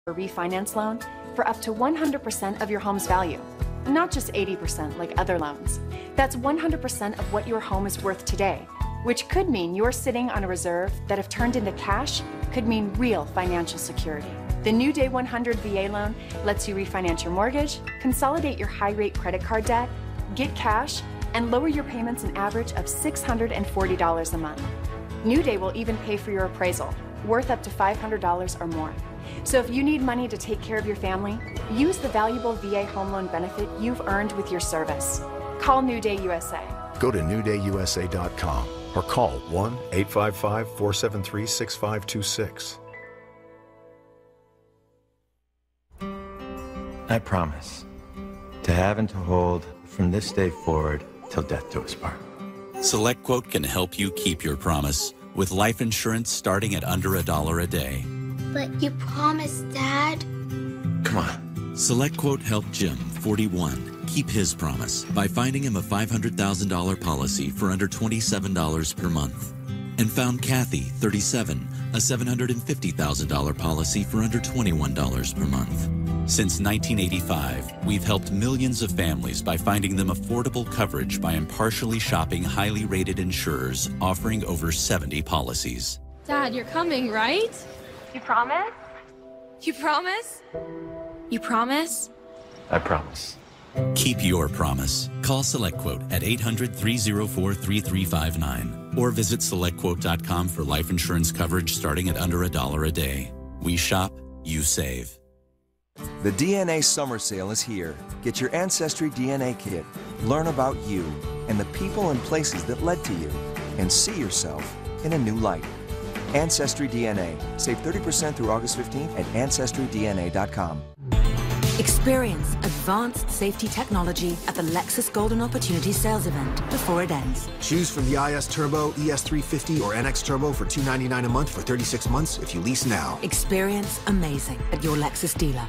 a refinance loan for up to 100% of your home's value, not just 80% like other loans. That's 100% of what your home is worth today, which could mean you're sitting on a reserve that, if turned into cash, could mean real financial security. The new Day 100 VA loan lets you refinance your mortgage, consolidate your high-rate credit card debt, get cash, and lower your payments an average of $640 a month. New Day will even pay for your appraisal, worth up to $500 or more. So if you need money to take care of your family, use the valuable VA home loan benefit you've earned with your service. Call New Day USA. Go to newdayusa.com or call 1-855-473-6526. I promise to have and to hold from this day forward till death do us part. SelectQuote can help you keep your promise with life insurance starting at under $1 a day. But you promised, Dad. Come on. SelectQuote helped Jim, 41, keep his promise by finding him a $500,000 policy for under $27 per month. And found Kathy, 37, a $750,000 policy for under $21 per month. Since 1985, we've helped millions of families by finding them affordable coverage by impartially shopping highly rated insurers offering over 70 policies. Dad, you're coming, right? You promise? You promise? You promise? I promise. Keep your promise. Call SelectQuote at 800-304-3359 or visit SelectQuote.com for life insurance coverage starting at under $1 a day. We shop, you save. The DNA Summer Sale is here. Get your Ancestry DNA kit. Learn about you and the people and places that led to you, and see yourself in a new light. Ancestry DNA. Save 30% through August 15th at AncestryDNA.com. Experience advanced safety technology at the Lexus Golden Opportunity Sales Event before it ends. Choose from the IS Turbo, ES350, or NX Turbo for $299 a month for 36 months if you lease now. Experience amazing at your Lexus dealer.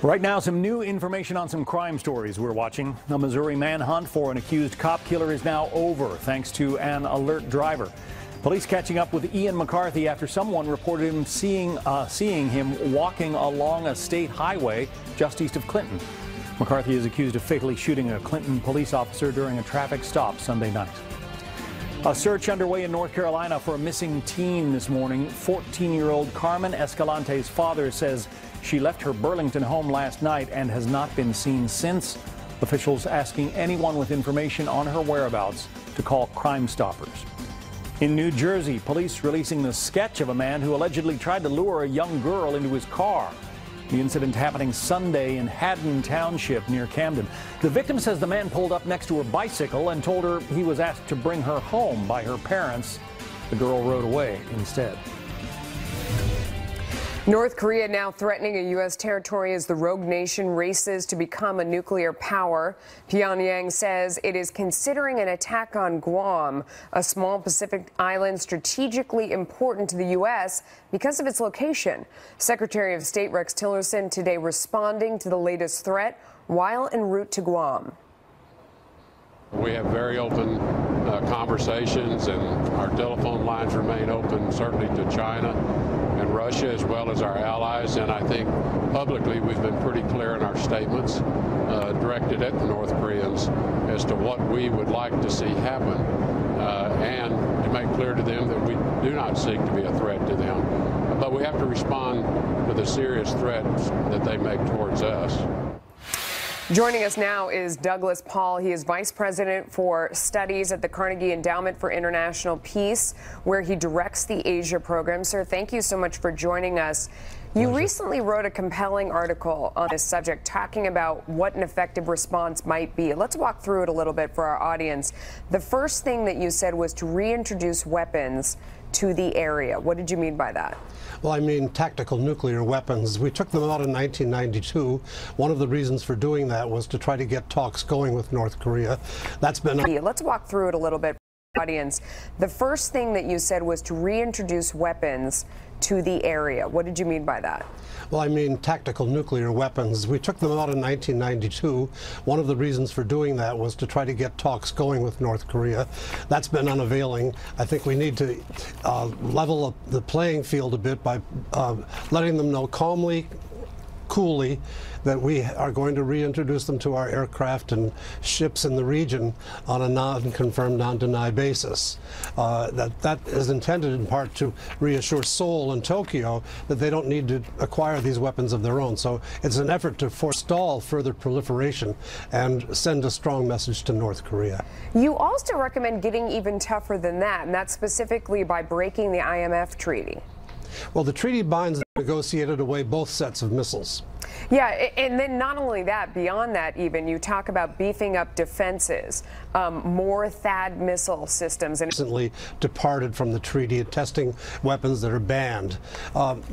Right now, some new information on some crime stories we're watching. A Missouri manhunt for an accused cop killer is now over, thanks to an alert driver. Police catching up with Ian McCarthy after someone reported him seeing him walking along a state highway just east of Clinton. McCarthy is accused of fatally shooting a Clinton police officer during a traffic stop Sunday night. A search underway in North Carolina for a missing teen this morning. 14-year-old Carmen Escalante's father says she left her Burlington home last night and has not been seen since. Officials asking anyone with information on her whereabouts to call Crime Stoppers. In New Jersey, police releasing the sketch of a man who allegedly tried to lure a young girl into his car. The incident happening Sunday in Haddon Township near Camden. The victim says the man pulled up next to her bicycle and told her he was asked to bring her home by her parents. The girl rode away instead. North Korea now threatening a U.S. territory as the rogue nation races to become a nuclear power. Pyongyang says it is considering an attack on Guam, a small Pacific island strategically important to the U.S. because of its location. Secretary of State Rex Tillerson today responding to the latest threat while en route to Guam. We have very open conversations, and our telephone lines remain open, certainly to China and Russia, as well as our allies. And I think publicly we've been pretty clear in our statements directed at the North Koreans as to what we would like to see happen, and to make clear to them that we do not seek to be a threat to them. But we have to respond to the serious threats that they make towards us. Joining us now is Douglas Paul. He is Vice President for Studies at the Carnegie Endowment for International Peace, where he directs the Asia program. Sir, thank you so much for joining us. You recently wrote a compelling article on this subject, talking about what an effective response might be. Let's walk through it a little bit for our audience. The first thing that you said was to reintroduce weapons to the area. What did you mean by that? Well, I mean tactical nuclear weapons. We took them out in 1992. One of the reasons for doing that was to try to get talks going with North Korea. That's been... Let's walk through it a little bit. audience. The first thing that you said was to reintroduce weapons to the area. What did you mean by that? Well, I mean tactical nuclear weapons. We took them out in 1992. One of the reasons for doing that was to try to get talks going with North Korea. That's been unavailing. I think we need to level up the playing field a bit by letting them know calmly, coolly, that we are going to reintroduce them to our aircraft and ships in the region on a non-confirmed, non-denied basis. That is intended in part to reassure Seoul and Tokyo that they don't need to acquire these weapons of their own. So it's an effort to forestall further proliferation and send a strong message to North Korea. You also recommend getting even tougher than that, and that's specifically by breaking the IMF treaty. Well, the treaty binds negotiated away both sets of missiles. Yeah, and then not only that, beyond that even, you talk about beefing up defenses, more THAAD missile systems. And recently departed from the treaty, testing weapons that are banned.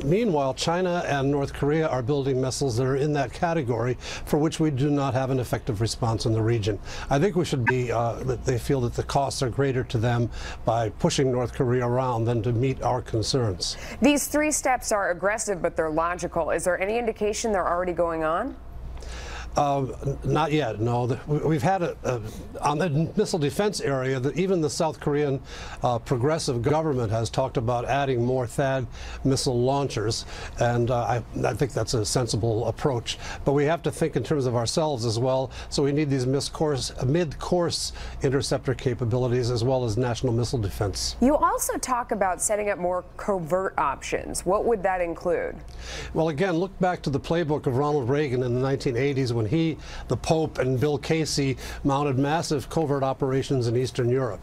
Meanwhile, China and North Korea are building missiles that are in that category for which we do not have an effective response in the region. I think we should be, that they feel that the costs are greater to them by pushing North Korea around than to meet our concerns. These three steps are aggressive, but they're logical. Is there any indication they're already going on? Not yet, no. We've had on the missile defense area, even the South Korean progressive government has talked about adding more THAAD missile launchers, and I think that's a sensible approach. But we have to think in terms of ourselves as well, so we need these mid-course interceptor capabilities as well as national missile defense. You also talk about setting up more covert options. What would that include? Well, again, look back to the playbook of Ronald Reagan in the 1980s when he, the Pope, and Bill Casey mounted massive covert operations in Eastern Europe.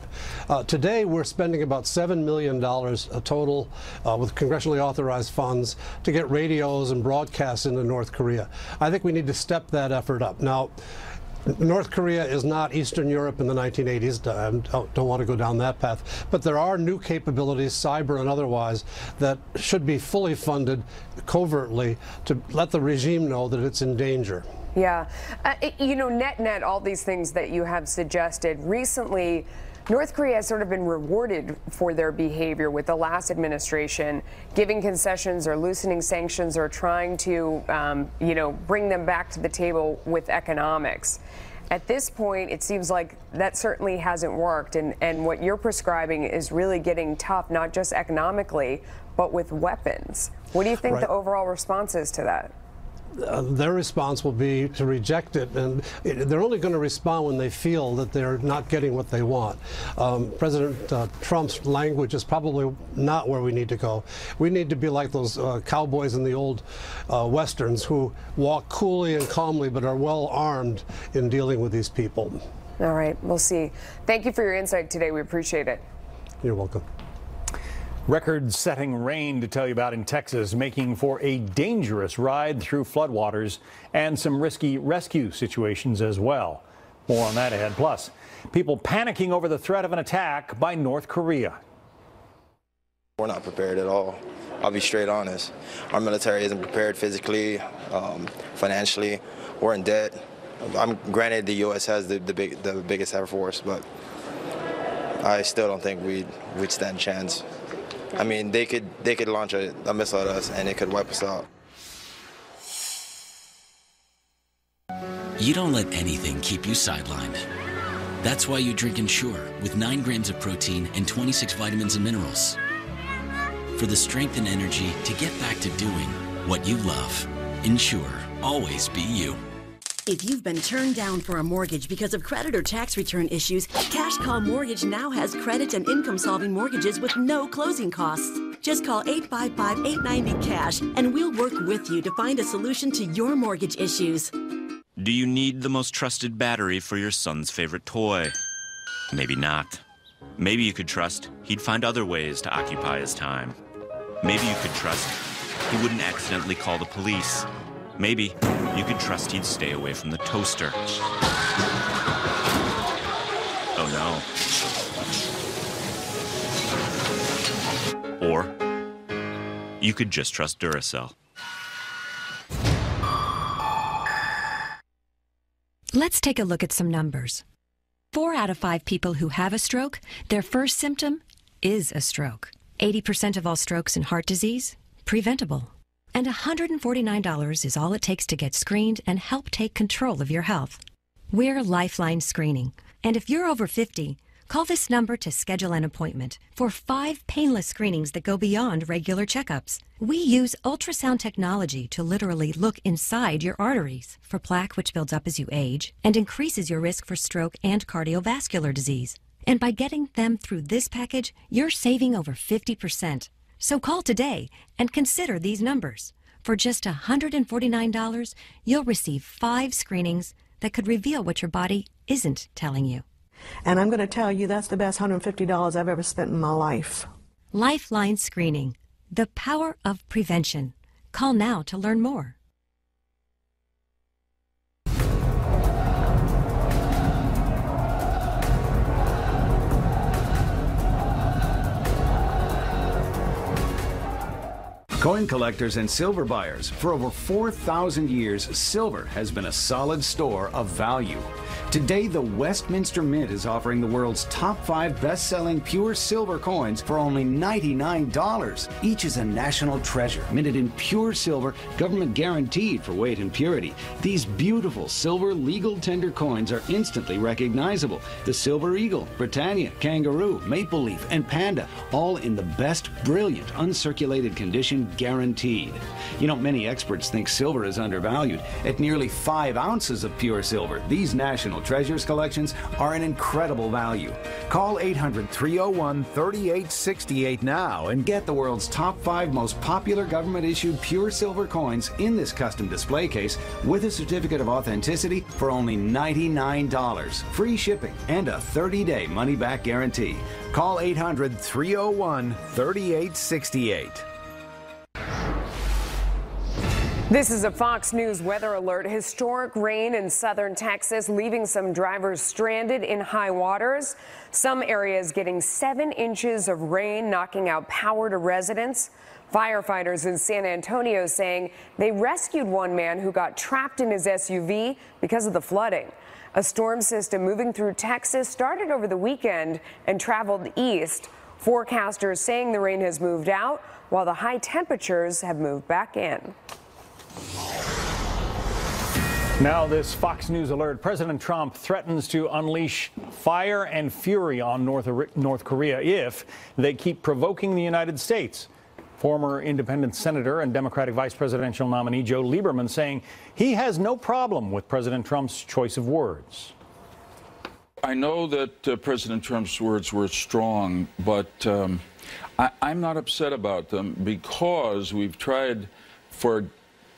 Today, we're spending about $7 million total with congressionally authorized funds to get radios and broadcasts into North Korea. I think we need to step that effort up. Now, North Korea is not Eastern Europe in the 1980s. I don't want to go down that path. But there are new capabilities, cyber and otherwise, that should be fully funded covertly to let the regime know that it's in danger. Yeah. You know, net, all these things that you have suggested recently, North Korea has sort of been rewarded for their behavior with the last administration, giving concessions or loosening sanctions or trying to, you know, bring them back to the table with economics. At this point, it seems like that certainly hasn't worked, and what you're prescribing is really getting tough, not just economically, but with weapons. What do you think the overall response is to that? Their response will be to reject it, and they're only going to respond when they feel that they're not getting what they want. President Trump's language is probably not where we need to go. We need to be like those cowboys in the old westerns who walk coolly and calmly but are well armed in dealing with these people. All right, we'll see. Thank you for your insight today. We appreciate it. You're welcome. Record-setting rain to tell you about in Texas, making for a dangerous ride through floodwaters and some risky rescue situations as well. More on that ahead. Plus, people panicking over the threat of an attack by North Korea. We're not prepared at all. I'll be straight honest. Our military isn't prepared physically, financially. We're in debt. Granted, the U.S. has the biggest Air Force, but I still don't think we'd stand a chance. I mean, they could launch a missile at us and it could wipe us out. You don't let anything keep you sidelined. That's why you drink Ensure with 9 grams of protein and 26 vitamins and minerals. For the strength and energy to get back to doing what you love. Ensure, always be you. If you've been turned down for a mortgage because of credit or tax return issues, Cash Call Mortgage now has credit and income-solving mortgages with no closing costs. Just call 855-890-CASH and we'll work with you to find a solution to your mortgage issues. Do you need the most trusted battery for your son's favorite toy? Maybe not. Maybe you could trust he'd find other ways to occupy his time. Maybe you could trust he wouldn't accidentally call the police. Maybe you could trust he'd stay away from the toaster. Oh no. Or you could just trust Duracell. Let's take a look at some numbers. 4 out of 5 people who have a stroke, their first symptom is a stroke. 80% of all strokes and heart disease, preventable. And $149 is all it takes to get screened and help take control of your health. We're Lifeline Screening. And if you're over 50, call this number to schedule an appointment for 5 painless screenings that go beyond regular checkups. We use ultrasound technology to literally look inside your arteries for plaque, which builds up as you age and increases your risk for stroke and cardiovascular disease. And by getting them through this package, you're saving over 50%. So call today and consider these numbers. For just $149, you'll receive 5 screenings that could reveal what your body isn't telling you. And I'm going to tell you that's the best $150 I've ever spent in my life. Lifeline Screening. The power of prevention. Call now to learn more. Coin collectors and silver buyers, for over 4,000 years, silver has been a solid store of value. Today, the Westminster Mint is offering the world's top 5 best-selling pure silver coins for only $99. Each is a national treasure, minted in pure silver, government guaranteed for weight and purity. These beautiful silver legal tender coins are instantly recognizable. The Silver Eagle, Britannia, Kangaroo, Maple Leaf, and Panda, all in the best, brilliant, uncirculated condition, guaranteed. You know, many experts think silver is undervalued. At nearly 5 ounces of pure silver, these national treasures collections are an incredible value. Call 800-301-3868 now and get the world's top 5 most popular government-issued pure silver coins in this custom display case with a certificate of authenticity for only $99. Free shipping and a 30-day money-back guarantee. Call 800-301-3868. This is a Fox News weather alert. Historic rain in southern Texas, leaving some drivers stranded in high waters. Some areas getting 7 inches of rain, knocking out power to residents. Firefighters in San Antonio saying they rescued one man who got trapped in his SUV because of the flooding. A storm system moving through Texas started over the weekend and traveled east. Forecasters saying the rain has moved out while the high temperatures have moved back in. Now this Fox News alert. President Trump threatens to unleash fire and fury on North Korea if they keep provoking the United States. Former independent senator and Democratic vice presidential nominee Joe Lieberman saying he has no problem with President Trump's choice of words. I know that President Trump's words were strong, but I'm not upset about them because we've tried for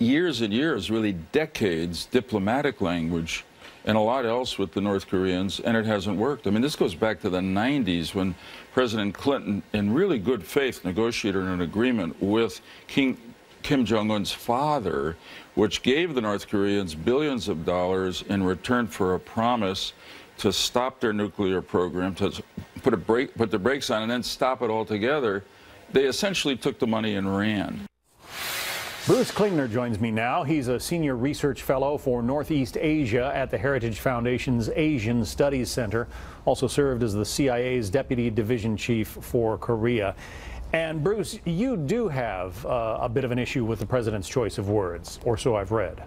years and years, really decades, diplomatic language and a lot else with the North Koreans, and it hasn't worked. I mean, this goes back to the 90s when President Clinton, in really good faith, negotiated an agreement with Kim Jong-un's father, which gave the North Koreans billions of dollars in return for a promise to stop their nuclear program, to put the brakes on and then stop it altogether. They essentially took the money and ran. Bruce Klingner joins me now. He's a senior research fellow for Northeast Asia at the Heritage Foundation's Asian Studies Center. Also served as the CIA's deputy division chief for Korea. And Bruce, you do have a bit of an issue with the president's choice of words, or so I've read.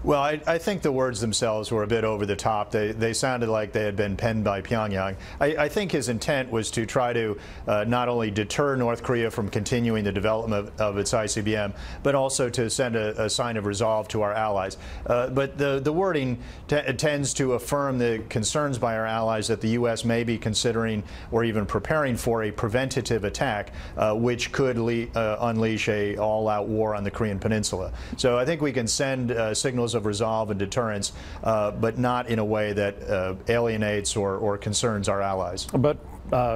Well, I think the words themselves were a bit over the top. They sounded like they had been penned by Pyongyang. I think his intent was to try to not only deter North Korea from continuing the development of its ICBM, but also to send a sign of resolve to our allies. But the wording tends to affirm the concerns by our allies that the U.S. may be considering or even preparing for a preventative attack, which could unleash an all-out war on the Korean Peninsula. So I think we can send signals of resolve and deterrence, but not in a way that alienates or concerns our allies. But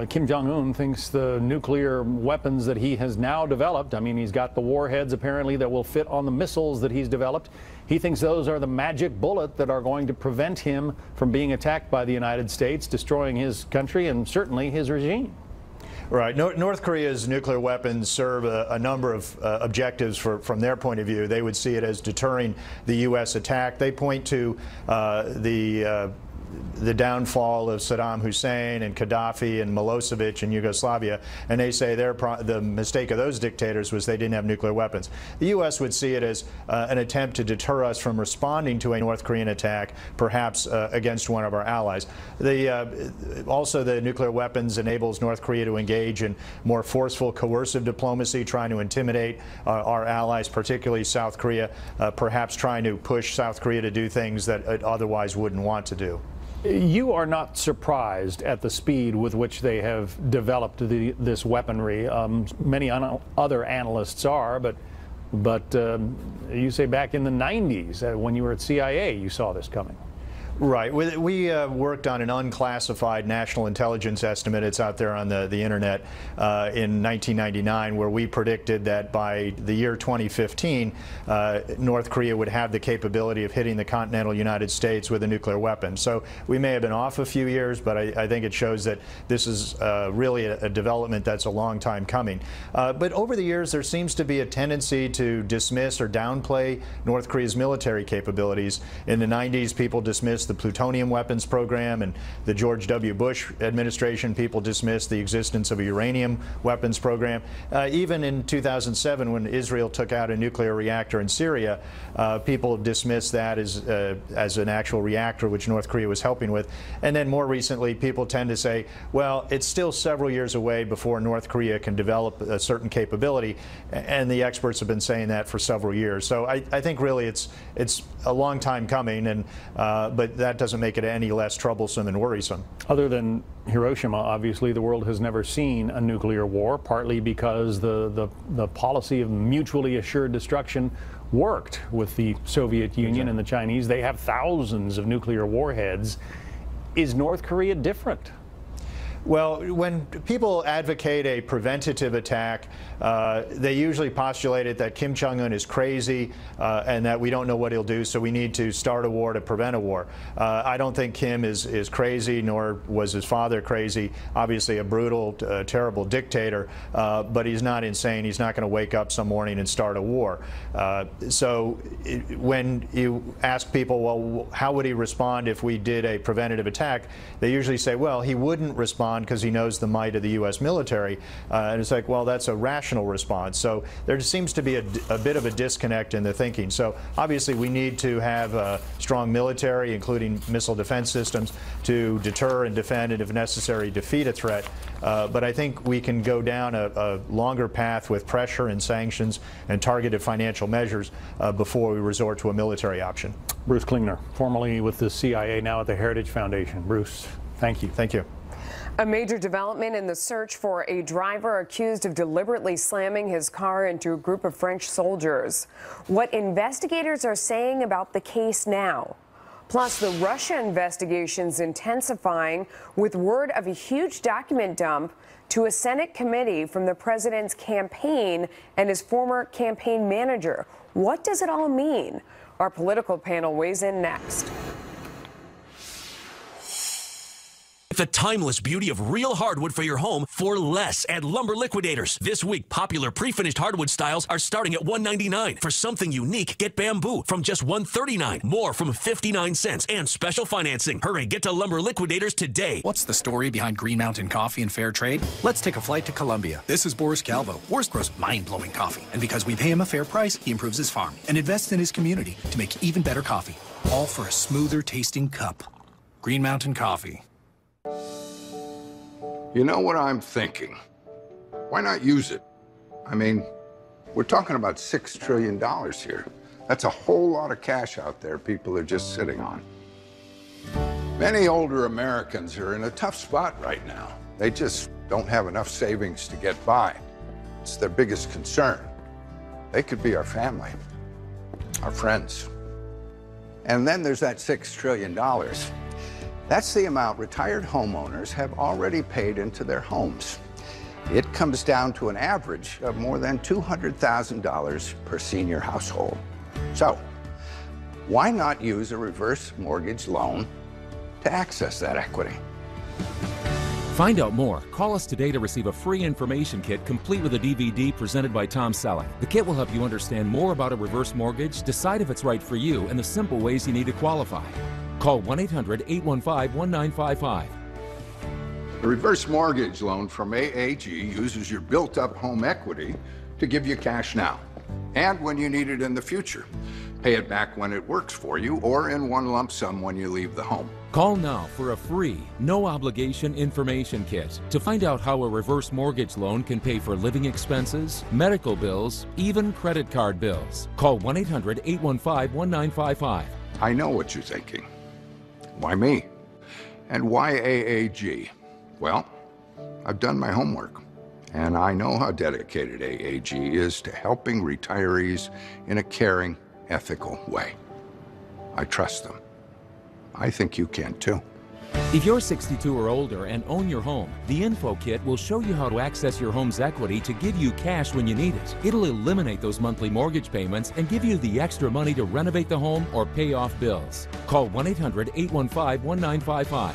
Kim Jong-un thinks the nuclear weapons that he has now developed, I mean, he's got the warheads apparently that will fit on the missiles that he's developed. He thinks those are the magic bullet that are going to prevent him from being attacked by the United States, destroying his country and certainly his regime. Right. North Korea's nuclear weapons serve a number of objectives from their point of view. They would see it as deterring the U.S. attack. They point to the the downfall of Saddam Hussein and Gaddafi and Milosevic in Yugoslavia, and they say the mistake of those dictators was they didn't have nuclear weapons. The U.S. would see it as an attempt to deter us from responding to a North Korean attack, perhaps against one of our allies. Also, the nuclear weapons enables North Korea to engage in more forceful, coercive diplomacy, trying to intimidate our allies, particularly South Korea, perhaps trying to push South Korea to do things that it otherwise wouldn't want to do. You are not surprised at the speed with which they have developed this weaponry. Many other analysts are, but you say back in the 90s, when you were at CIA, you saw this coming. Right. We worked on an unclassified national intelligence estimate. It's out there on the internet in 1999, where we predicted that by the year 2015, North Korea would have the capability of hitting the continental United States with a nuclear weapon. So we may have been off a few years, but I think it shows that this is really a development that's a long time coming. But over the years, there seems to be a tendency to dismiss or downplay North Korea's military capabilities. In the 90s, people dismissed the plutonium weapons program, and the George W. Bush administration, people dismissed the existence of a uranium weapons program. Even in 2007, when Israel took out a nuclear reactor in Syria, people dismissed that as an actual reactor which North Korea was helping with. And then more recently, people tend to say, well, it's still several years away before North Korea can develop a certain capability, and the experts have been saying that for several years. So I think really it's a long time coming, and but that doesn't make it any less troublesome and worrisome. Other than Hiroshima, obviously, the world has never seen a nuclear war, partly because the policy of mutually assured destruction worked with the Soviet Union and the Chinese. They have thousands of nuclear warheads. Is North Korea different? Well, when people advocate a preventative attack, they usually postulate it that Kim Jong-un is crazy and that we don't know what he'll do, so we need to start a war to prevent a war. I don't think Kim is crazy, nor was his father crazy. Obviously a brutal, terrible dictator, but he's not insane. He's not going to wake up some morning and start a war. When you ask people, well, how would he respond if we did a preventative attack, they usually say, well, he wouldn't respond because he knows the might of the U.S. military. And it's like, well, that's a rational response. So there seems to be a bit of a disconnect in the thinking. So obviously we need to have a strong military, including missile defense systems, to deter and defend and, if necessary, defeat a threat. But I think we can go down a longer path with pressure and sanctions and targeted financial measures before we resort to a military option. Bruce Klingner, formerly with the CIA, now at the Heritage Foundation. Bruce, thank you. Thank you. A major development in the search for a driver accused of deliberately slamming his car into a group of French soldiers. What investigators are saying about the case now. Plus, the Russia investigation's intensifying with word of a huge document dump to a Senate committee from the president's campaign and his former campaign manager. What does it all mean? Our political panel weighs in next. The timeless beauty of real hardwood for your home for less at Lumber Liquidators. This week, popular pre-finished hardwood styles are starting at $199. For something unique, get bamboo from just $139. More from 59 cents and special financing. Hurry, get to Lumber Liquidators today. What's the story behind Green Mountain Coffee and fair trade? Let's take a flight to Colombia. This is Boris Calvo. Boris grows mind-blowing coffee. And because we pay him a fair price, he improves his farm and invests in his community to make even better coffee. All for a smoother tasting cup. Green Mountain Coffee. You know what I'm thinking? Why not use it? I mean, we're talking about $6 trillion here. That's a whole lot of cash out there people are just sitting on. Many older Americans are in a tough spot right now. They just don't have enough savings to get by. It's their biggest concern. They could be our family, our friends. And then there's that $6 trillion. That's the amount retired homeowners have already paid into their homes. It comes down to an average of more than $200,000 per senior household. So, why not use a reverse mortgage loan to access that equity? Find out more. Call us today to receive a free information kit complete with a DVD presented by Tom Selleck. The kit will help you understand more about a reverse mortgage, decide if it's right for you, and the simple ways you need to qualify. Call 1-800-815-1955. The reverse mortgage loan from AAG uses your built-up home equity to give you cash now and when you need it in the future. Pay it back when it works for you or in one lump sum when you leave the home. Call now for a free, no-obligation information kit to find out how a reverse mortgage loan can pay for living expenses, medical bills, even credit card bills. Call 1-800-815-1955. I know what you're thinking. Why me? And why AAG? Well, I've done my homework, and I know how dedicated AAG is to helping retirees in a caring, ethical way. I trust them. I think you can too. If you're 62 or older and own your home, the Info Kit will show you how to access your home's equity to give you cash when you need it. It'll eliminate those monthly mortgage payments and give you the extra money to renovate the home or pay off bills. Call 1-800-815-1955.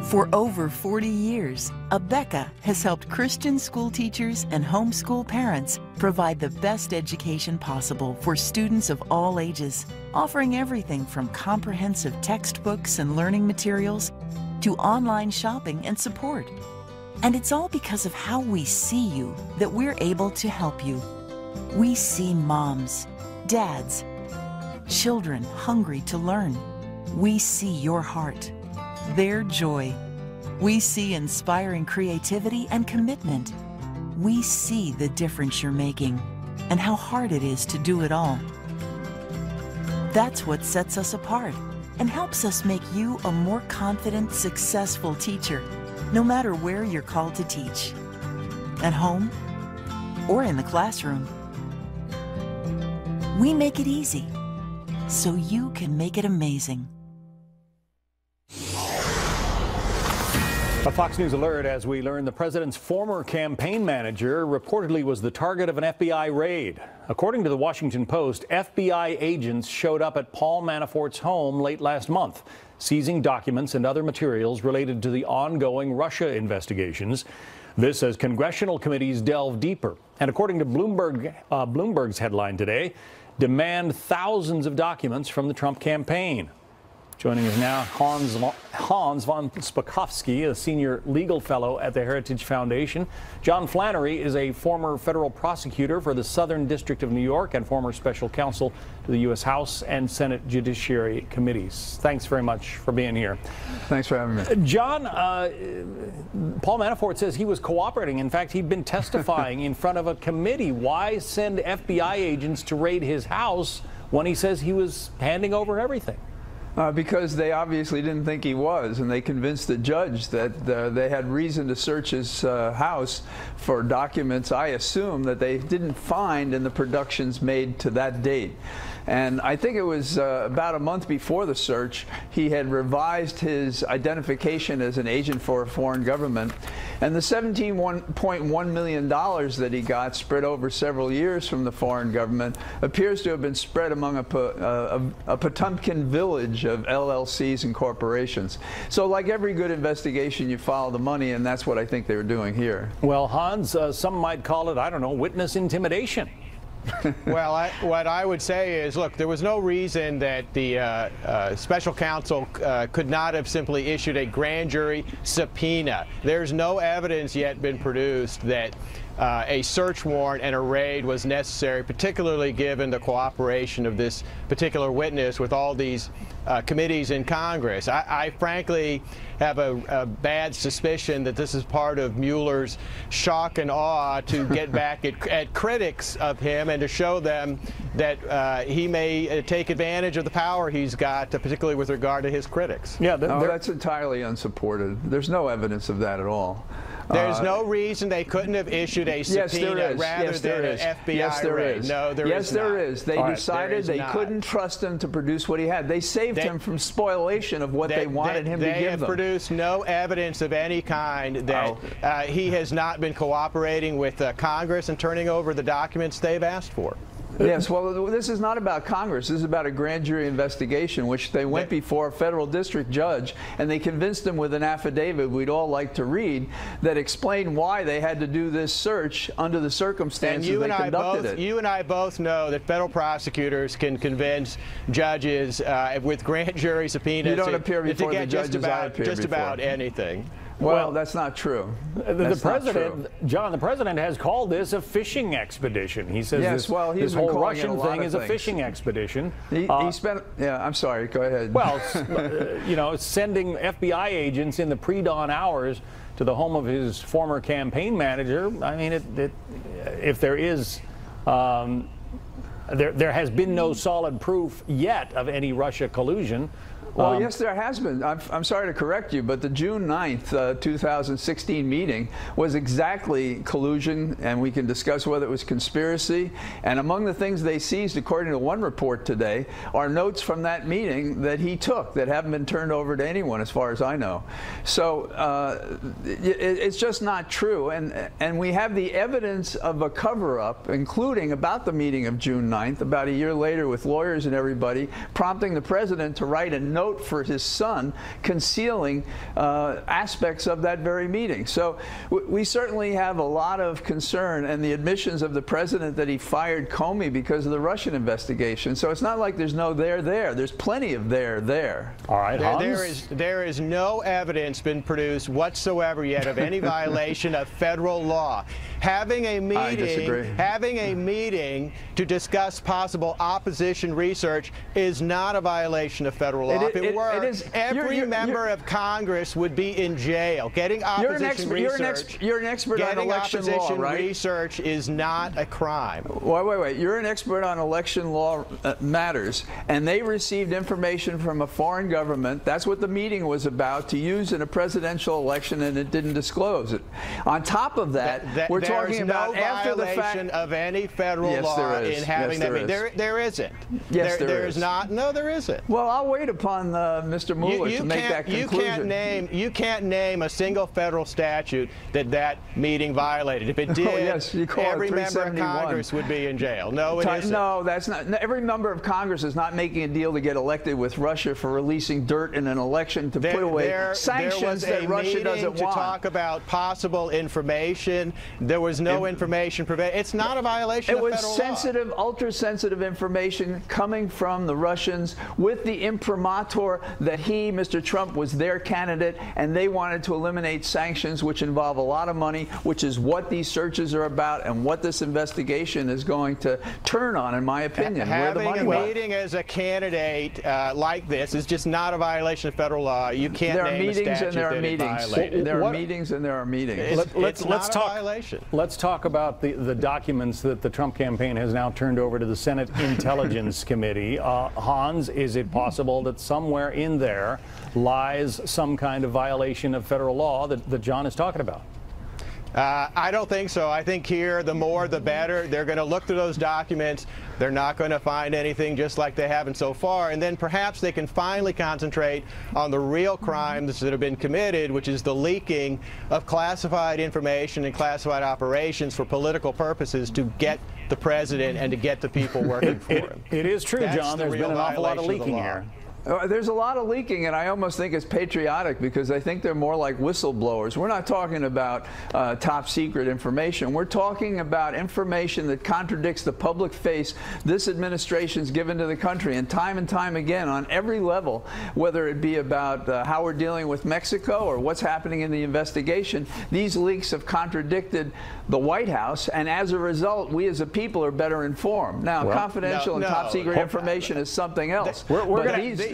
For over 40 years, Abeka has helped Christian school teachers and homeschool parents provide the best education possible for students of all ages, offering everything from comprehensive textbooks and learning materials to online shopping and support. And it's all because of how we see you that we're able to help you. We see moms, dads, children hungry to learn. We see your heart, their joy. We see inspiring creativity and commitment. We see the difference you're making and how hard it is to do it all. That's what sets us apart and helps us make you a more confident, successful teacher, no matter where you're called to teach, at home or in the classroom. We make it easy so you can make it amazing. A Fox News alert as we learn the president's former campaign manager reportedly was the target of an FBI raid. According to the Washington Post, FBI agents showed up at Paul Manafort's home late last month, seizing documents and other materials related to the ongoing Russia investigations. This as congressional committees delve deeper. And according to Bloomberg's headline today, demand thousands of documents from the Trump campaign. Joining us now, Hans von Spakovsky, a senior legal fellow at the Heritage Foundation. John Flannery is a former federal prosecutor for the Southern District of New York and former special counsel to the U.S. House and Senate Judiciary Committees. Thanks very much for being here. Thanks for having me. John, Paul Manafort says he was cooperating. In fact, he'd been testifying in front of a committee. Why send FBI agents to raid his house when he says he was handing over everything? Because they obviously didn't think he was, and they convinced the judge that they had reason to search his house for documents, I assume, that they didn't find in the productions made to that date. And I think it was about a month before the search, he had revised his identification as an agent for a foreign government. And the $17.1 million that he got, spread over several years from the foreign government, appears to have been spread among a Potemkin village of LLCs and corporations. So like every good investigation, you follow the money, and that's what I think they were doing here. Well, Hans, some might call it, I don't know, witness intimidation. Well, what I would say is, look, there was no reason that the special counsel could not have simply issued a grand jury subpoena. There's no evidence yet been produced that a search warrant and a raid was necessary, particularly given the cooperation of this particular witness with all these committees in Congress. I frankly have a bad suspicion that this is part of Mueller's shock and awe to get back at critics of him and to show them that he may take advantage of the power he's got, particularly with regard to his critics. Yeah, that's entirely unsupported. There's no evidence of that at all. There's no reason they couldn't have issued a subpoena rather than an FBI raid. Yes, there is. No, there yes, is there not. is. They decided they couldn't trust him to produce what he had. They saved him from spoliation of what they wanted him to give them. They have produced no evidence of any kind that he has not been cooperating with Congress and turning over the documents they've asked for. Yes, well, this is not about Congress. This is about a grand jury investigation, which they went before a federal district judge, and they convinced him with an affidavit we'd all like to read that explained why they had to do this search under the circumstances they conducted it. You and I both know that federal prosecutors can convince judges with grand jury subpoenas you don't appear before to get the judges just about anything. Well, that's not true. The president, John, the president has called this a fishing expedition. He says this whole Russian thing is a fishing expedition. He spent, I'm sorry, go ahead. Well, you know, sending FBI agents in the pre-dawn hours to the home of his former campaign manager. I mean, if there is, there has been no solid proof yet of any Russia collusion. Well, yes, there has been. I'm sorry to correct you, but the June 9th, 2016 meeting was exactly collusion, and we can discuss whether it was conspiracy. And among the things they seized, according to one report today, are notes from that meeting that he took that haven't been turned over to anyone, as far as I know. So it's just not true. And we have the evidence of a cover-up, including about the meeting of June 9th, about a year later with lawyers and everybody, prompting the president to write a note for his son concealing aspects of that very meeting. So we certainly have a lot of concern, and the admissions of the president that he fired Comey because of the Russian investigation. So it's not like there's no there there. There's plenty of there. All right, there is no evidence been produced whatsoever yet of any violation of federal law. Having a meeting to discuss possible opposition research is not a violation of federal law. If it were, every member of Congress would be in jail. Getting opposition research. You're an expert on election law, right? Research is not a crime. Wait. You're an expert on election law matters, and they received information from a foreign government. That's what the meeting was about, to use in a presidential election, and it didn't disclose it. On top of that, we're talking about after the fact. There's no violation of any federal law in having that meeting. There isn't. Yes, there is not. No, there isn't. Well, I'll wait upon Mr. Mueller to make that conclusion. You can't name a single federal statute that meeting violated. If it did, every member of Congress would be in jail. No, it isn't. No, that's not. Every member of Congress is not making a deal to get elected with Russia for releasing dirt in an election to put away sanctions that Russia doesn't want. To talk about possible information. There was no information prevented. It's not a violation of federal law. It was sensitive, ultra-sensitive information coming from the Russians with the imprimatur that Mr. Trump, was their candidate, and they wanted to eliminate sanctions, which involve a lot of money, which is what these searches are about and what this investigation is going to turn on, in my opinion. Having a meeting as a candidate like this is just not a violation of federal law. You can't name a statute that it violated. There are meetings and there are meetings. Let's talk about the documents that the Trump campaign has now turned over to the Senate Intelligence Committee. Hans, is it possible that somewhere in there lies some kind of violation of federal law that John is talking about? I don't think so. I think here, the more the better. They're going to look through those documents. They're not going to find anything, just like they haven't so far. And then perhaps they can finally concentrate on the real crimes that have been committed, which is the leaking of classified information and classified operations for political purposes to get the president and to get the people working for him. It is true, John. There's been an awful lot of leaking here. There's a lot of leaking, and I almost think it's patriotic because I think they're more like whistleblowers. We're not talking about top secret information. We're talking about information that contradicts the public face this administration's given to the country, and time again on every level, whether it be about how we're dealing with Mexico or what's happening in the investigation. These leaks have contradicted the White House, and as a result, we as a people are better informed. Now, confidential and top secret information is something else.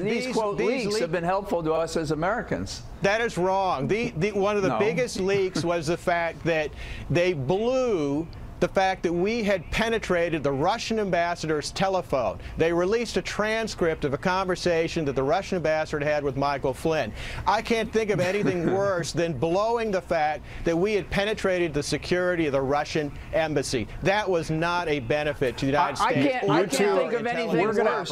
These quote leaks have been helpful to us as Americans. That is wrong. One of the biggest leaks was the fact that they blew the fact that we had penetrated the Russian ambassador's telephone. They released a transcript of a conversation that the Russian ambassador had with Michael Flynn. I can't think of anything worse than blowing the fact that we had penetrated the security of the Russian embassy. That was not a benefit to the United States. I can't think of anything worse.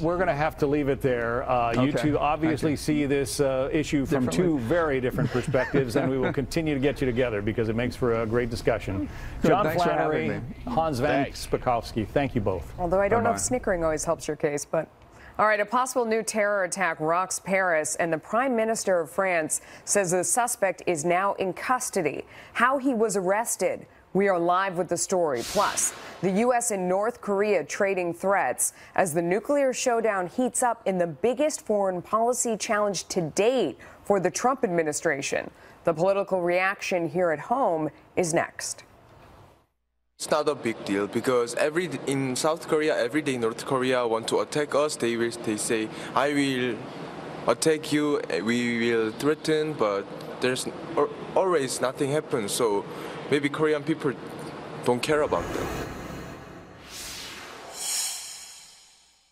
We're going to have to leave it there. You two obviously see this issue from two very different perspectives, and we will continue to get you together because it makes for a great discussion. John Thanks for having Flannery, me. Hans Van Spakovsky, thank you both. Although I don't know if snickering always helps your case, but... All right, a possible new terror attack rocks Paris, and the Prime Minister of France says the suspect is now in custody. How he was arrested. We are live with the story. Plus, the U.S. and North Korea trading threats as the nuclear showdown heats up in the biggest foreign policy challenge to date for the Trump administration. The political reaction here at home is next. It's not a big deal because in South Korea, every day North Korea want to attack us. They say, I will attack you, we will threaten, but there's always nothing happens. So maybe Korean people don't care about them.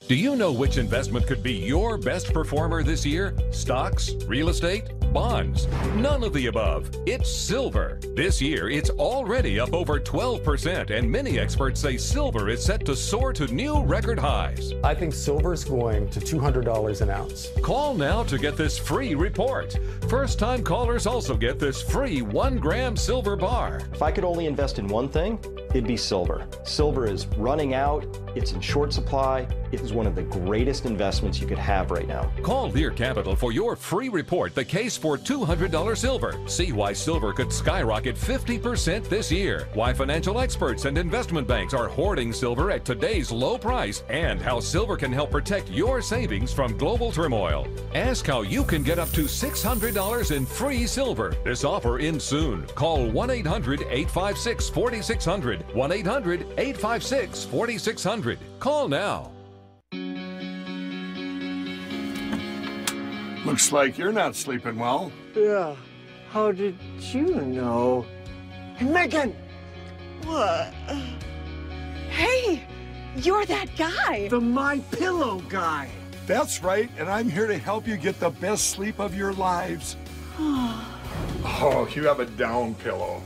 Do you know which investment could be your best performer this year? Stocks, real estate, bonds? None of the above. It's silver. This year, it's already up over 12%, and many experts say silver is set to soar to new record highs. I think silver's going to $200 an ounce. Call now to get this free report. First-time callers also get this free 1-gram silver bar. If I could only invest in one thing, it'd be silver. Silver is running out. It's in short supply. It is one of the greatest investments you could have right now. Call Lear Capital for your free report, The Case for $200 Silver. See why silver could skyrocket 50% this year, why financial experts and investment banks are hoarding silver at today's low price, and how silver can help protect your savings from global turmoil. Ask how you can get up to $600 in free silver. This offer ends soon. Call 1-800-856-4600. 1-800-856-4600. Call now. Looks like you're not sleeping well. Yeah. How did you know? Hey, Megan! What? Hey, you're that guy. The My Pillow guy. That's right, and I'm here to help you get the best sleep of your lives. Oh, you have a down pillow.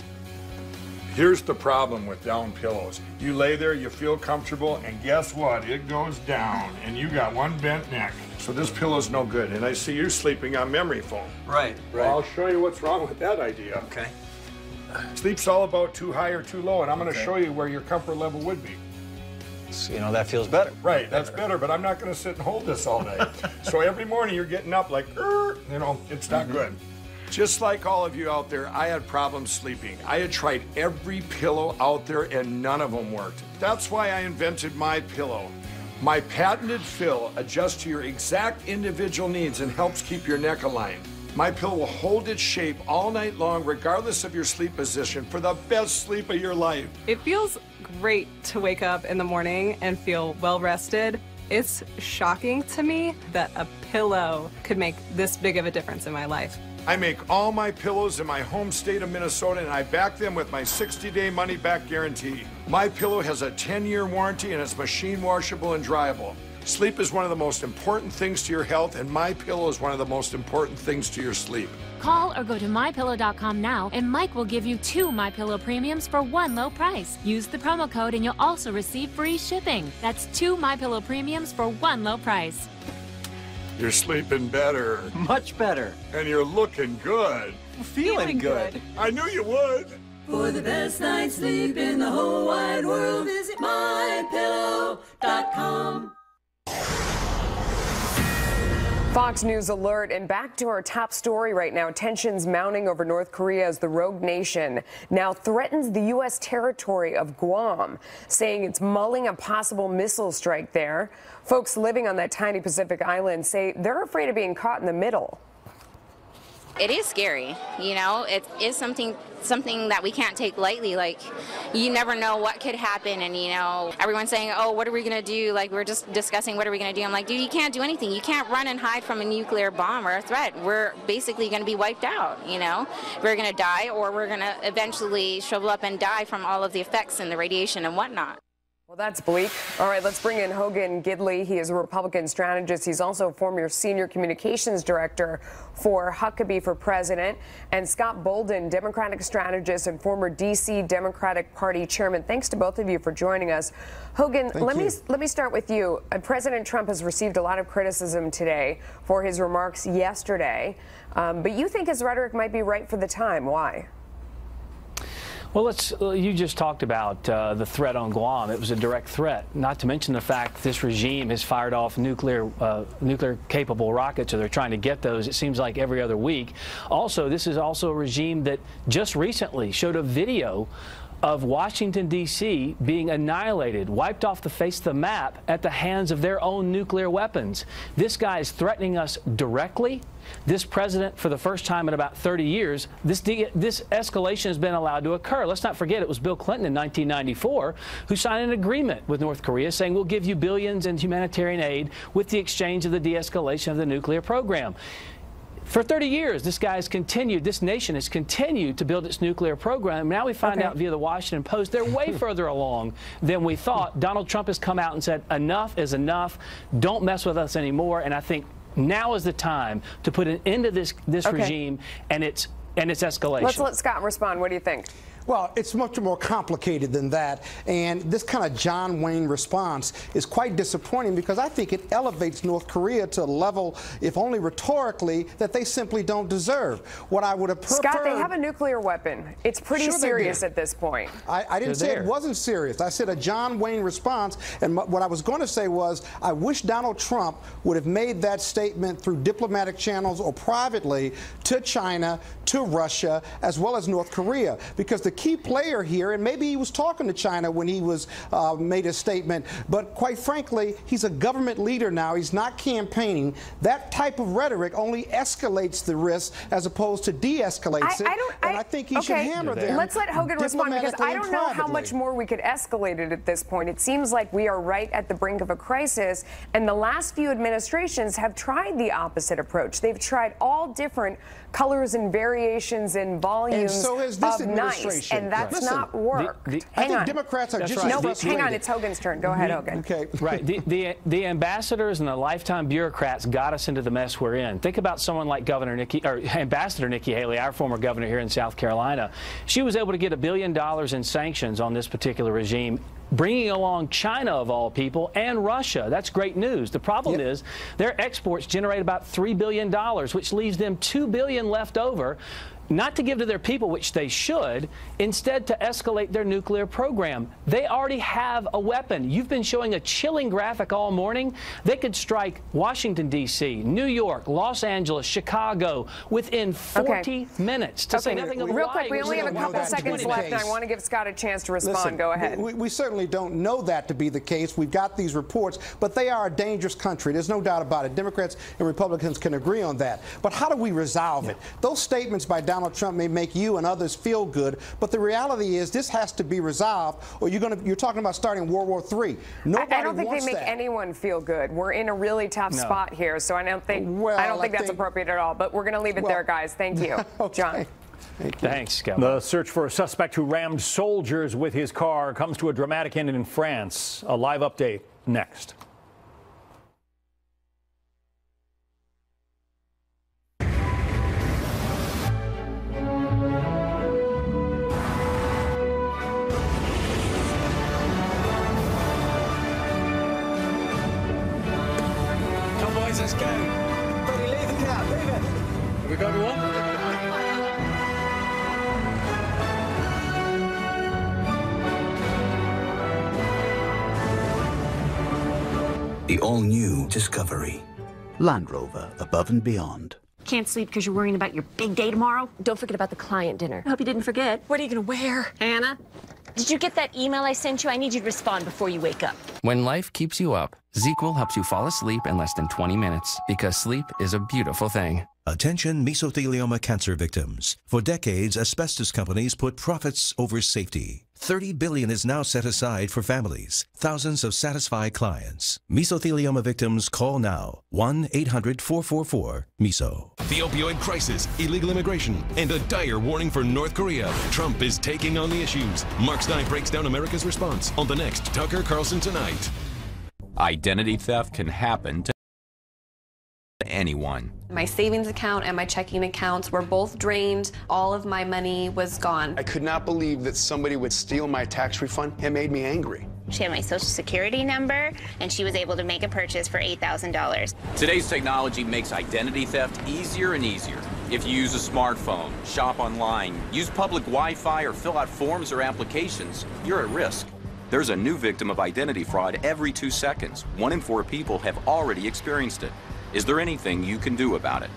Here's the problem with down pillows. You lay there, you feel comfortable, and guess what? It goes down, and you got one bent neck. So this pillow's no good, and I see you're sleeping on memory foam. Right. Well, I'll show you what's wrong with that idea. Okay. Sleep's all about too high or too low, and I'm going to show you where your comfort level would be. So, you know, that feels better. Right, that's better, but I'm not going to sit and hold this all day. So every morning you're getting up like, you know, it's not good. Just like all of you out there, I had problems sleeping. I had tried every pillow out there and none of them worked. That's why I invented My Pillow. My patented fill adjusts to your exact individual needs and helps keep your neck aligned. My Pillow will hold its shape all night long, regardless of your sleep position, for the best sleep of your life. It feels great to wake up in the morning and feel well rested. It's shocking to me that a pillow could make this big of a difference in my life. I make all my pillows in my home state of Minnesota, and I back them with my 60-day money-back guarantee. My Pillow has a 10-year warranty, and it's machine washable and dryable. Sleep is one of the most important things to your health, and My Pillow is one of the most important things to your sleep. Call or go to MyPillow.com now, and Mike will give you 2 MyPillow premiums for 1 low price. Use the promo code, and you'll also receive free shipping. That's 2 MyPillow premiums for 1 low price. You're sleeping better. Much better. And you're looking good. Feeling good. I knew you would. For the best night's sleep in the whole wide world, visit MyPillow.com. Fox News alert, and back to our top story right now. Tensions mounting over North Korea as the rogue nation now threatens the U.S. territory of Guam, saying it's mulling a possible missile strike there. Folks living on that tiny Pacific island say they're afraid of being caught in the middle. It is scary, you know. It is something that we can't take lightly. Like, you never know what could happen, and you know, everyone's saying, "Oh, what are we gonna do?" Like, we're just discussing what are we gonna do. I'm like, dude, you can't do anything. You can't run and hide from a nuclear bomb or a threat. We're basically gonna be wiped out. You know, we're gonna die, or we're gonna eventually shrivel up and die from all of the effects and the radiation and whatnot. Well, that's bleak. All right, let's bring in Hogan Gidley. He is a Republican strategist. He's also a former senior communications director for Huckabee for President. And Scott Bolden, Democratic strategist and former D.C. Democratic Party chairman. Thanks to both of you for joining us. Hogan, let me start with you. President Trump has received a lot of criticism today for his remarks yesterday. But you think his rhetoric might be right for the time. Why? Well, you just talked about the threat on Guam. It was a direct threat, not to mention the fact that this regime has fired off nuclear-capable rockets, or they're trying to get those, it seems like, every other week. Also, this is also a regime that just recently showed a video of Washington, D.C. being annihilated, wiped off the face of the map at the hands of their own nuclear weapons. This guy is threatening us directly. This president, for the first time in about 30 years, this escalation has been allowed to occur. Let's not forget, it was Bill Clinton in 1994 who signed an agreement with North Korea saying we'll give you billions in humanitarian aid with the exchange of the de-escalation of the nuclear program. For 30 years, this nation has continued to build its nuclear program. Now we find out via the Washington Post they're way further along than we thought. Donald Trump has come out and said, enough is enough. Don't mess with us anymore. And I think now is the time to put an end to this regime and its escalation. Let's let Scott respond. What do you think? Well, it's much more complicated than that, and this kind of John Wayne response is quite disappointing because I think it elevates North Korea to a level, if only rhetorically, that they simply don't deserve. What I would have preferred... Scott, they have a nuclear weapon. It's pretty serious at this point. I didn't say it wasn't serious. I said a John Wayne response, and what I was going to say was I wish Donald Trump would have made that statement through diplomatic channels or privately to China, to Russia, as well as North Korea, because the key player here, and maybe he was talking to China when he was made a statement, but quite frankly, he's a government leader now. He's not campaigning. That type of rhetoric only escalates the risk as opposed to de-escalates it. And I think he should hammer them. Let's let Hogan respond, because I don't know how much more we could escalate it at this point. It seems like we are right at the brink of a crisis, and the last few administrations have tried the opposite approach. They've tried all different colors and variations and volumes and so has this of nice, and that's not worked. I think Democrats are just no, but hang on, it's Hogan's turn. Go ahead, Hogan. Okay. Right. The ambassadors and the lifetime bureaucrats got us into the mess we're in. Think about someone like Ambassador Nikki Haley, our former governor here in South Carolina. She was able to get $1 billion in sanctions on this particular regime, bringing along China, of all people, and Russia. That's great news. The problem is their exports generate about $3 billion, which leaves them $2 billion left over, not to give to their people, which they should, instead to escalate their nuclear program. They already have a weapon. You've been showing a chilling graphic all morning. They could strike Washington, D.C., New York, Los Angeles, Chicago within 40 minutes, to say nothing of real quick, we only have a couple seconds left, and I want to give Scott a chance to respond. Listen, go ahead. We certainly don't know that to be the case. We've got these reports, but they are a dangerous country. There's no doubt about it. Democrats and Republicans can agree on that. But how do we resolve it? Those statements by Donald Trump may make you and others feel good, but the reality is this has to be resolved, or you're talking about starting World War III. Nobody I don't think wants they make anyone feel good. We're in a really tough spot here, so I don't think that's appropriate at all. But we're going to leave it there, guys. Thank you, John. Thanks, Scott. The search for a suspect who rammed soldiers with his car comes to a dramatic end in France. A live update next. Let's go. Buddy, leave the car. Move it. Have we got everyone? The all-new Discovery. Land Rover, above and beyond. Can't sleep because you're worrying about your big day tomorrow? Don't forget about the client dinner. I hope you didn't forget. What are you going to wear? Hannah? Did you get that email I sent you? I need you to respond before you wake up. When life keeps you up, ZzzQuil helps you fall asleep in less than 20 minutes, because sleep is a beautiful thing. Attention mesothelioma cancer victims. For decades, asbestos companies put profits over safety. $30 billion is now set aside for families. Thousands of satisfied clients. Mesothelioma victims, call now. 1-800-444-MESO. The opioid crisis, illegal immigration, and a dire warning for North Korea. Trump is taking on the issues. Mark Stein breaks down America's response on the next Tucker Carlson Tonight. Identity theft can happen to anyone. My savings account and my checking accounts were both drained. All of my money was gone. I could not believe that somebody would steal my tax refund. It made me angry. She had my social security number, and she was able to make a purchase for $8,000. Today's technology makes identity theft easier and easier. If you use a smartphone, shop online, use public Wi-Fi, or fill out forms or applications, you're at risk. There's a new victim of identity fraud every 2 seconds. 1 in 4 people have already experienced it. Is there anything you can do about it?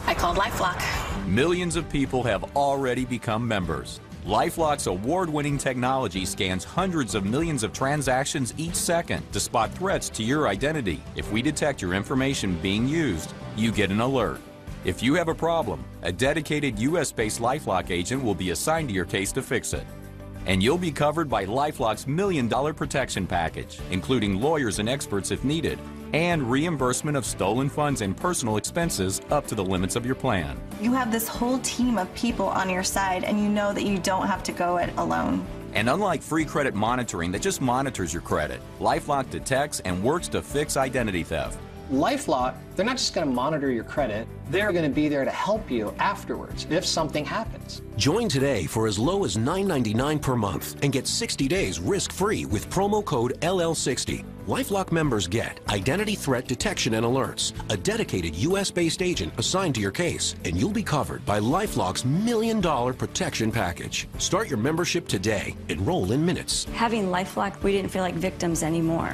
I called LifeLock. Millions of people have already become members. LifeLock's award-winning technology scans hundreds of millions of transactions each second to spot threats to your identity. If we detect your information being used, you get an alert. If you have a problem, a dedicated U.S.-based LifeLock agent will be assigned to your case to fix it. And you'll be covered by LifeLock's $1 million protection package, including lawyers and experts if needed, and reimbursement of stolen funds and personal expenses up to the limits of your plan. You have this whole team of people on your side, and you know that you don't have to go it alone. And unlike free credit monitoring that just monitors your credit, LifeLock detects and works to fix identity theft. LifeLock, they're not just going to monitor your credit, they're going to be there to help you afterwards if something happens. Join today for as low as $9.99 per month and get 60 days risk-free with promo code LL60. LifeLock members get identity threat detection and alerts, a dedicated U.S.-based agent assigned to your case, and you'll be covered by LifeLock's $1 million protection package. Start your membership today. Enroll in minutes. Having LifeLock, we didn't feel like victims anymore.